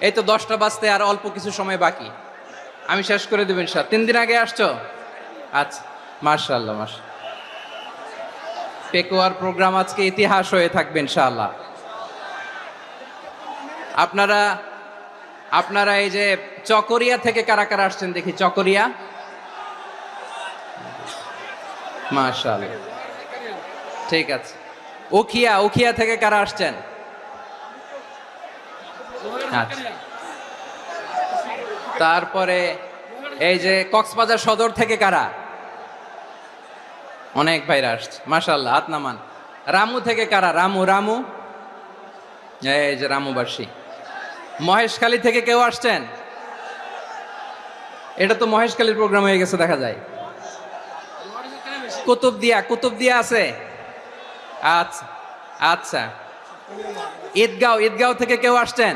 এই তো 10টা বাজতে আর অল্প কিছু সময় বাকি, আমি শেষ করে দেব ইনশাআল্লাহ। 3 দিন আগে আসছো? আচ্ছা, মাশাআল্লাহ মাশাআল্লাহ। পেকুয়ার প্রোগ্রাম আজকে ইতিহাস হয়ে থাকবে ইনশাআল্লাহ। আপনারা আপনারা এই যে চকরিয়া থেকে কারা কারা আসছেন দেখি, চকরিয়া, মাশাআল্লাহ, ঠিক আছে। উখিয়া, উখিয়া থেকে কারা আসছেন? আচ্ছা, তারপরে এই যে কক্সবাজার সদর থেকে কারা? অনেক ভাইরা আসছে, মাশাআল্লাহ, হাত নামান। রামু থেকে কারা? রামু, রামু, এই যে রামুবাসী। মহেশখালী থেকে কেউ আসছেন? এটা তো মহেশখালীর প্রোগ্রাম হয়ে গেছে দেখা যায়। কুতুবদিয়া, কুতুবদিয়া আছে? আচ্ছা আচ্ছা। ঈদগাঁও, ঈদগাঁও থেকে কেউ আসছেন?